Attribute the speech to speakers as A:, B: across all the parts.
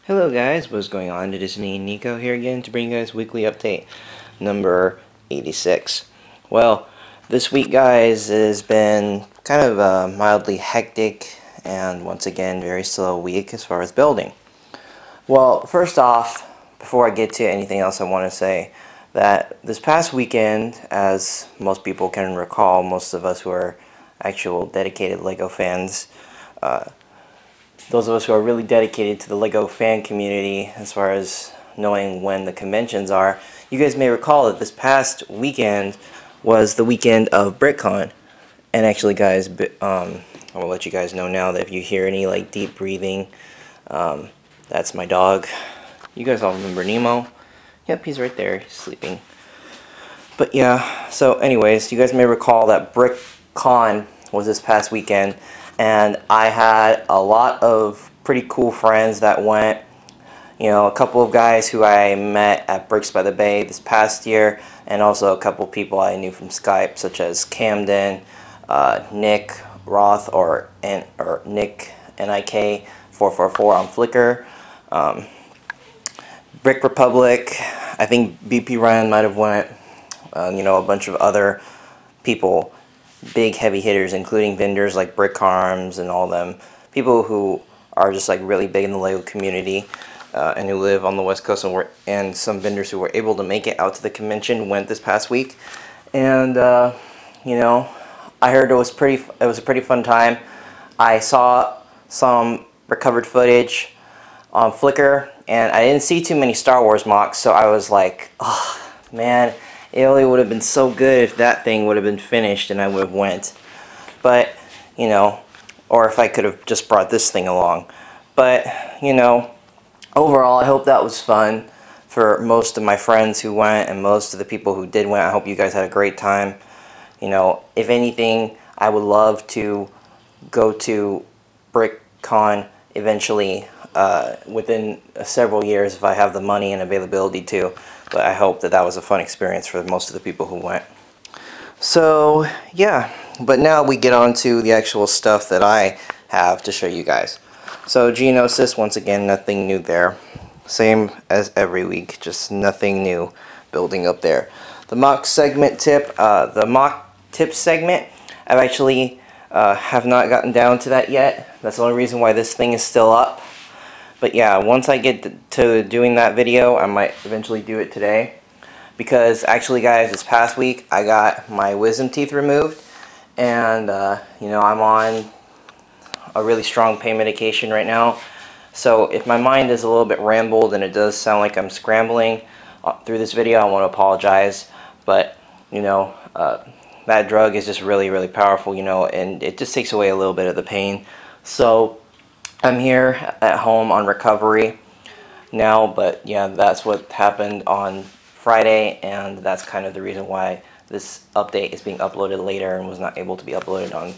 A: Hello guys, what's going on? It is me, Nico, here again to bring you guys weekly update number 86. Well, this week guys has been kind of a mildly hectic and once again very slow week as far as building. Well, first off, before I get to anything else, I want to say that this past weekend, as most people can recall, most of us who are actual dedicated LEGO fans, those of us who are really dedicated to the LEGO fan community as far as knowing when the conventions are, you guys may recall that this past weekend was the weekend of BrickCon. And actually guys, I will let you guys know now that if you hear any like deep breathing, that's my dog. You guys all remember Nemo? Yep, he's right there, he's sleeping. But yeah, so anyways, you guys may recall that BrickCon was this past weekend. And I had a lot of pretty cool friends that went. You know, a couple of guys who I met at Bricks by the Bay this past year, and also a couple people I knew from Skype, such as Camden, Nick Roth, or Nick NIK 444 on Flickr, Brick Republic. I think BP Ryan might have went. You know, a bunch of other people. Big heavy hitters, including vendors like Brick Arms and all them, people who are just like really big in the LEGO community and who live on the West Coast, and some vendors who were able to make it out to the convention went this past week. And you know, I heard it was a pretty fun time. I saw some recovered footage on Flickr, and I didn't see too many Star Wars MOCs, so I was like, oh man, it only would have been so good if that thing would have been finished and I would have went. But, you know, or if I could have just brought this thing along. But, you know, overall I hope that was fun for most of my friends who went and most of the people who did went. I hope you guys had a great time. You know, if anything, I would love to go to BrickCon eventually within several years if I have the money and availability to. But I hope that that was a fun experience for most of the people who went. So, yeah. But now we get on to the actual stuff that I have to show you guys. So, Geonosis, once again, nothing new there. Same as every week, just nothing new building up there. The mock segment tip, the mock tip segment, I've actually have not gotten down to that yet. That's the only reason why this thing is still up. But yeah, once I get to doing that video, I might eventually do it today. Because actually guys, this past week, I got my wisdom teeth removed. And, you know, I'm on a really strong pain medication right now. So if my mind is a little bit rambled and it does sound like I'm scrambling through this video, I want to apologize. But, you know, that drug is just really, really powerful, you know, and it just takes away a little bit of the pain. So I'm here at home on recovery now, but yeah, that's what happened on Friday, and that's kind of the reason why this update is being uploaded later and was not able to be uploaded on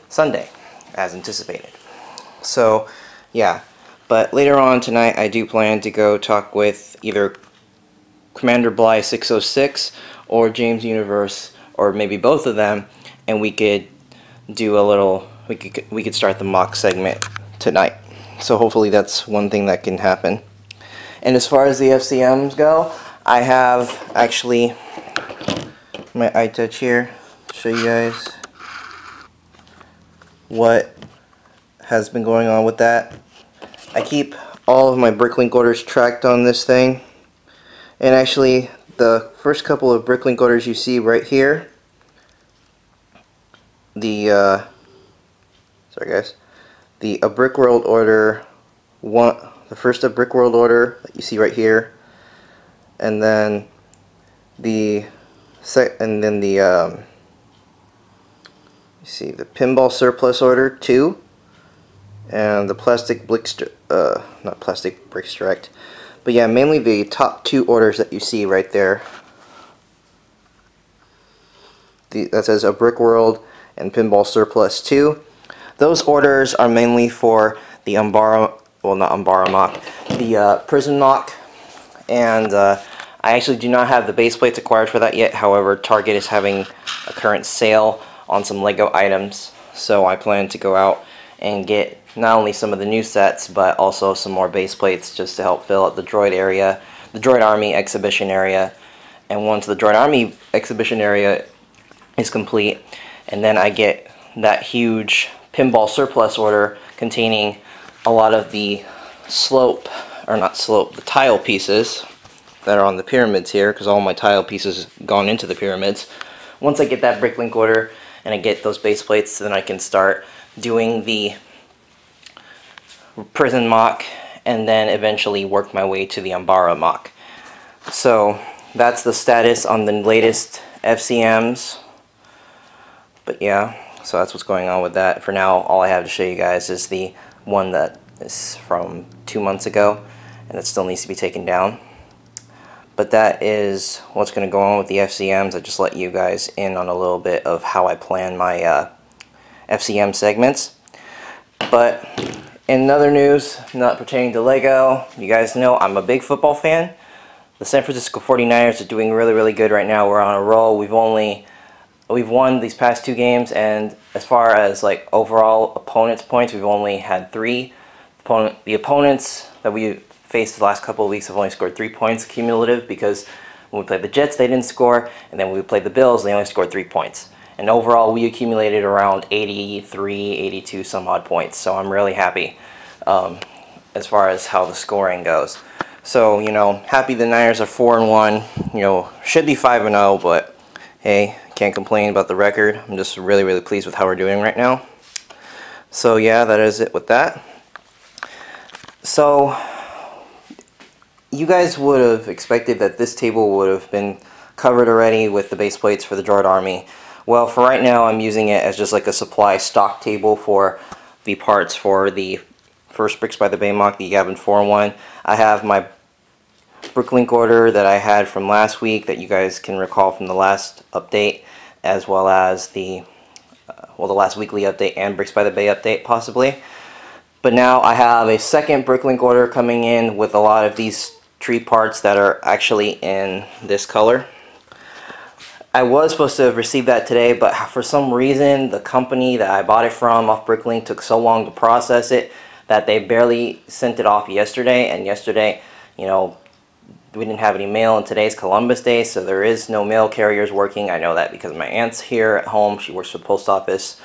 A: Sunday as anticipated. So yeah, but later on tonight I do plan to go talk with either Commander Bly 606 or James Universe, or maybe both of them, and we could do a little, we could start the mock segment tonight. So hopefully that's one thing that can happen. And as far as the FCMs go, I have actually my iTouch here to show you guys what has been going on with that. I keep all of my Bricklink orders tracked on this thing, and actually the first couple of Bricklink orders you see right here, the sorry guys, the A Brick World order, the first A Brick World order that you see right here, and then the you see the Pinball Surplus order 2, and the Plastic Bricks, not Plastic Bricks Direct, but yeah, mainly the top 2 orders that you see right there. That says A Brick World and Pinball Surplus 2. Those orders are mainly for the Umbara, well not Umbara MOC, the Prison MOC, and I actually do not have the base plates acquired for that yet. However, Target is having a current sale on some LEGO items, so I plan to go out and get not only some of the new sets, but also some more base plates just to help fill out the droid area, the Droid Army exhibition area. And once the Droid Army exhibition area is complete, and then I get that huge pinball surplus order containing a lot of the the tile pieces that are on the pyramids here, because all my tile pieces gone into the pyramids. Once I get that Bricklink order and I get those base plates, then I can start doing the prison MOC and then eventually work my way to the Ambara MOC. So that's the status on the latest FCMs. But yeah, so that's what's going on with that. For now, all I have to show you guys is the one that is from 2 months ago, and it still needs to be taken down. But that is what's going to go on with the FCMs. I just let you guys in on a little bit of how I plan my FCM segments. But in other news, not pertaining to Lego, you guys know I'm a big football fan. The San Francisco 49ers are doing really, really good right now. We're on a roll. We've won these past 2 games, and as far as like overall opponents' points, we've only had 3. The opponents that we faced the last couple of weeks have only scored 3 points cumulative, because when we played the Jets they didn't score, and then when we played the Bills they only scored 3 points. And overall we accumulated around 83, 82 some odd points. So I'm really happy as far as how the scoring goes. So, you know, happy the Niners are 4-1. You know, should be 5-0, but hey, can't complain about the record. I'm just really, really pleased with how we're doing right now. So yeah, that is it with that. So you guys would have expected that this table would have been covered already with the base plates for the Droid Army. Well, for right now I'm using it as just like a supply stock table for the parts for the first Bricks by the Bay MOC, the Gavin 4-1. I have my Bricklink order that I had from last week that you guys can recall from the last update, as well as the the last weekly update and Bricks by the Bay update possibly. But now I have a second Bricklink order coming in with a lot of these tree parts that are actually in this color. I was supposed to have received that today, but for some reason the company that I bought it from off Bricklink took so long to process it that they barely sent it off yesterday, and yesterday, you know, we didn't have any mail, and today's Columbus Day, so there is no mail carriers working. I know that because my aunt's here at home. She works for the post office.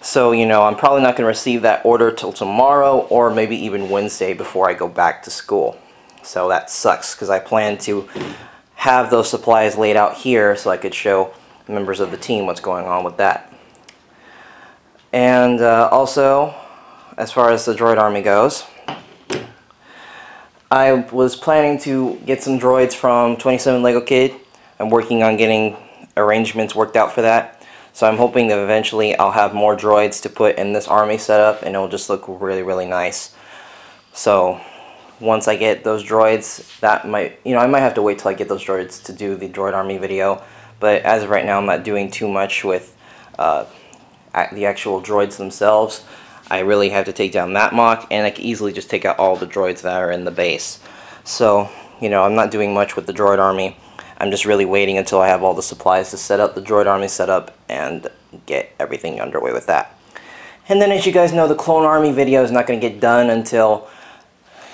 A: So, you know, I'm probably not going to receive that order till tomorrow or maybe even Wednesday before I go back to school. So that sucks, because I plan to have those supplies laid out here so I could show members of the team what's going on with that. And also, as far as the Droid Army goes, I was planning to get some droids from 27 Lego Kid. I'm working on getting arrangements worked out for that. So I'm hoping that eventually I'll have more droids to put in this army setup, and it'll just look really, really nice. So once I get those droids, that might, you know, I might have to wait till I get those droids to do the Droid Army video. But as of right now, I'm not doing too much with the actual droids themselves. I really have to take down that MOC, and I can easily just take out all the droids that are in the base. So, you know, I'm not doing much with the Droid Army. I'm just really waiting until I have all the supplies to set up the Droid Army setup and get everything underway with that. And then, as you guys know, the Clone Army video is not going to get done until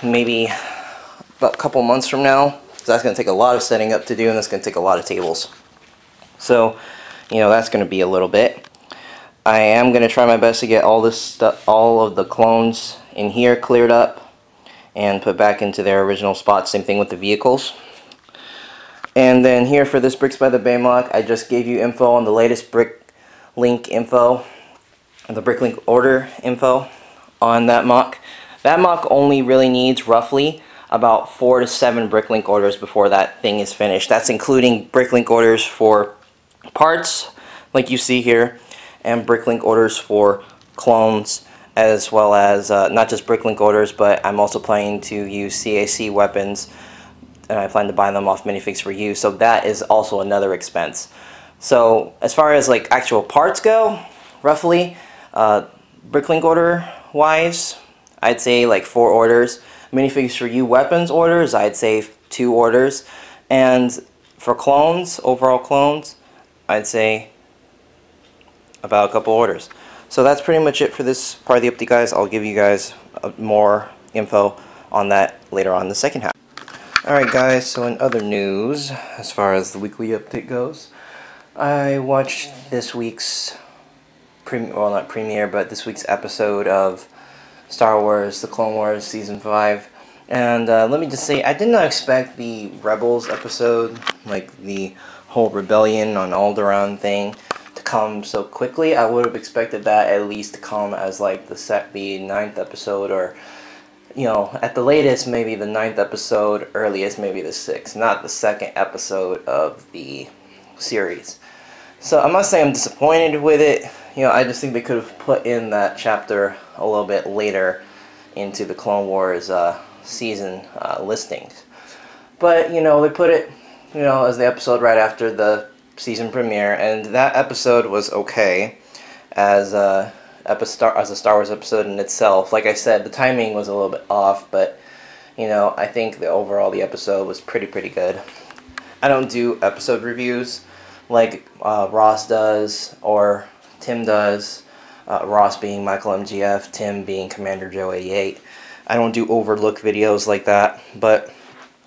A: maybe about a couple months from now. So that's going to take a lot of setting up to do, and that's going to take a lot of tables. So, you know, that's going to be a little bit. I am going to try my best to get all this stuff, all of the clones in here cleared up and put back into their original spots. Same thing with the vehicles. And then here for this Bricks by the Bay MOC, I just gave you info on the latest Bricklink info, the Bricklink order info on that MOC. That MOC only really needs roughly about 4 to 7 Bricklink orders before that thing is finished. That's including Bricklink orders for parts, like you see here, and Bricklink orders for clones, as well as not just Bricklink orders, but I'm also planning to use CAC weapons, and I plan to buy them off Minifigs for You, so that is also another expense. So as far as like actual parts go, roughly, Bricklink order wise, I'd say like 4 orders. Minifigs for You weapons orders, I'd say 2 orders. And for clones, overall clones, I'd say about a couple orders. So that's pretty much it for this part of the update, guys. I'll give you guys more info on that later on in the second half. Alright guys, so in other news, as far as the weekly update goes, I watched this week's well, not premiere, but this week's episode of Star Wars: The Clone Wars Season 5. And let me just say, I did not expect the Rebels episode, like the whole rebellion on Alderaan thing, to come so quickly. I would have expected that at least to come as like the 9th episode, or, you know, at the latest maybe the 9th episode, earliest maybe the 6th, not the 2nd episode of the series. So I must say I'm disappointed with it. You know, I just think they could have put in that chapter a little bit later into the Clone Wars season listings. But, you know, they put it, you know, as the episode right after the season premiere, and that episode was okay as a Star Wars episode in itself. Like I said, the timing was a little bit off, but, you know, I think the episode was pretty good. I don't do episode reviews like Ross does or Tim does, Ross being Michael MGF, Tim being Commander Joe 88. I don't do overlook videos like that, but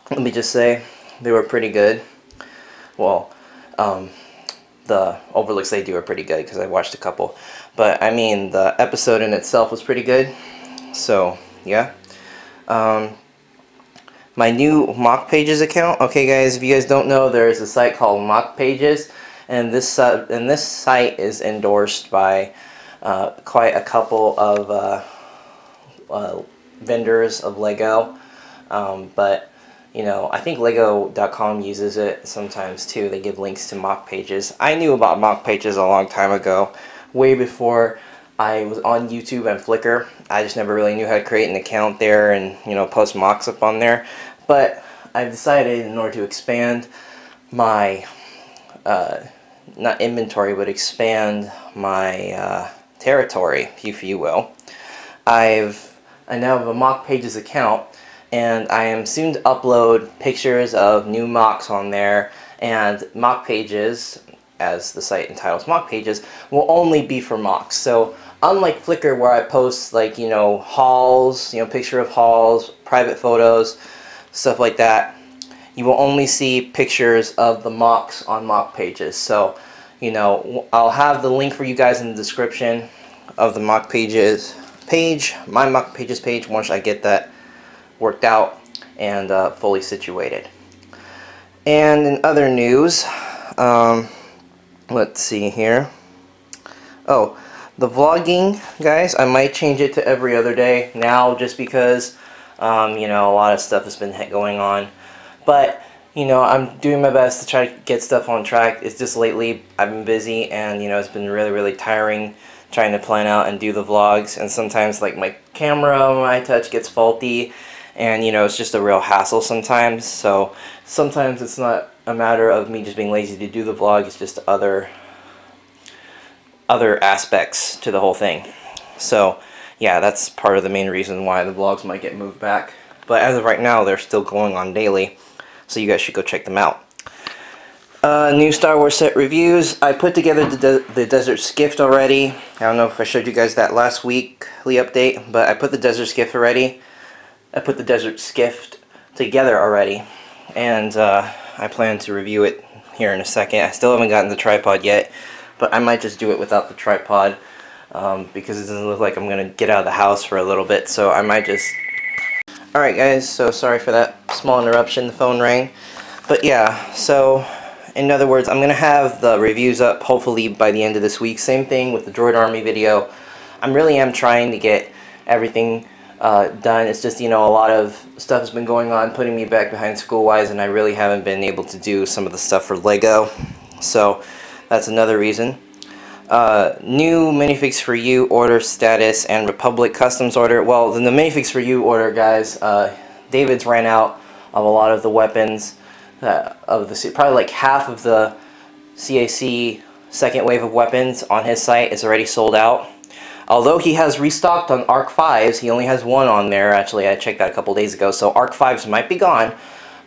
A: let me just say, they were pretty good. Well, the overlooks they do are pretty good, because I watched a couple. But, I mean, the episode in itself was pretty good. So, yeah. My new Mock Pages account. Okay, guys, if you guys don't know, there is a site called Mock Pages. And this site is endorsed by quite a couple of vendors of Lego, but, you know, I think Lego.com uses it sometimes too. They give links to Mock Pages. I knew about Mock Pages a long time ago, way before I was on YouTube and Flickr. I just never really knew how to create an account there and, you know, post mocks up on there. But I've decided, in order to expand my not inventory, but expand my territory, if you will, I now have a Mock Pages account, and I am soon to upload pictures of new mocks on there. And Mock Pages, as the site entitles Mock Pages, will only be for mocks. So unlike Flickr, where I post, like, you know, hauls, you know, picture of hauls, private photos, stuff like that, you will only see pictures of the mocks on Mock Pages. So, you know, I'll have the link for you guys in the description of the Mock Pages page, my Mock Pages page, once I get that worked out and fully situated. And in other news, let's see here. Oh, the vlogging, guys, I might change it to every other day now, just because, you know, a lot of stuff has been going on. But, you know, I'm doing my best to try to get stuff on track. It's just lately I've been busy, and, you know, it's been really tiring trying to plan out and do the vlogs. And sometimes, like, my camera, my touch gets faulty, and, you know, it's just a real hassle sometimes. So sometimes it's not a matter of me just being lazy to do the vlog, it's just other aspects to the whole thing. So yeah, that's part of the main reason why the vlogs might get moved back. But as of right now, they're still going on daily, so you guys should go check them out. New Star Wars set reviews. I put together the Desert Skiff already. I don't know if I showed you guys that last weekly update, but I put the Desert Skiff already. I put the Desert Skiff together already, and I plan to review it here in a second. I still haven't gotten the tripod yet, but I might just do it without the tripod, because it doesn't look like I'm going to get out of the house for a little bit, so I might just... Alright guys, so sorry for that small interruption, the phone rang. But yeah, so in other words, I'm going to have the reviews up hopefully by the end of this week. Same thing with the Droid Army video. I really am trying to get everything done. It's just, you know, a lot of stuff has been going on, putting me back behind school-wise, and I really haven't been able to do some of the stuff for Lego. So that's another reason. New Minifix for You order status and Republic Customs order. Well, the Minifix for You order, guys, David's ran out of a lot of the weapons probably like half of the CAC second wave of weapons on his site is already sold out. Although he has restocked on ARC 5s, he only has one on there. Actually, I checked that a couple days ago, so ARC 5s might be gone,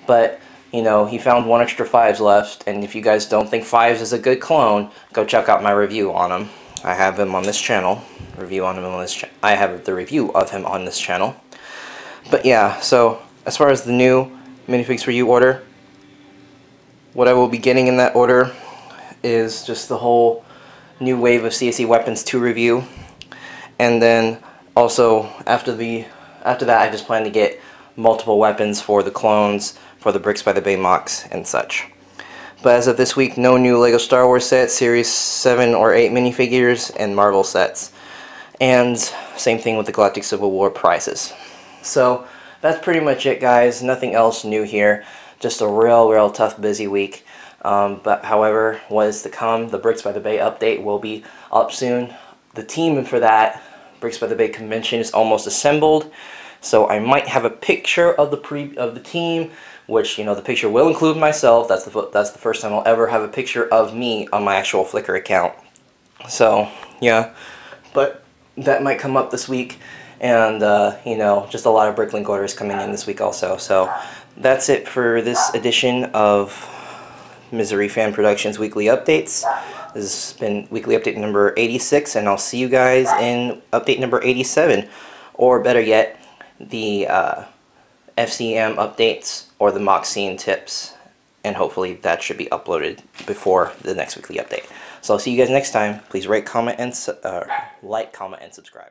A: but, you know, he found one extra 5s left, and if you guys don't think 5s is a good clone, go check out my review on them. I have him on this channel. I have the review of him on this channel. But yeah, so as far as the new minifigs for you order, what I will be getting in that order is just the whole new wave of CSE Weapons 2 review, and then also after that I just plan to get multiple weapons for the clones, for the Bricks by the Bay MOCs and such. But as of this week, no new LEGO Star Wars sets, Series 7 or 8 minifigures, and Marvel sets. And same thing with the Galactic Civil War prizes. So that's pretty much it, guys. Nothing else new here. Just a real tough, busy week. But however, what is to come, the Bricks by the Bay update will be up soon. The team for that Bricks by the Bay convention is almost assembled. So I might have a picture of the team, which, you know, the picture will include myself. That's the first time I'll ever have a picture of me on my actual Flickr account. So yeah, but that might come up this week, and you know, just a lot of Bricklink orders coming in this week also. So that's it for this edition of Misery Fan Productions Weekly Updates. This has been Weekly Update number 86, and I'll see you guys in Update number 87, or better yet, the FCM updates or the MOC scene tips, and hopefully that should be uploaded before the next weekly update. So I'll see you guys next time. Please rate, comment, and like, comment, and subscribe.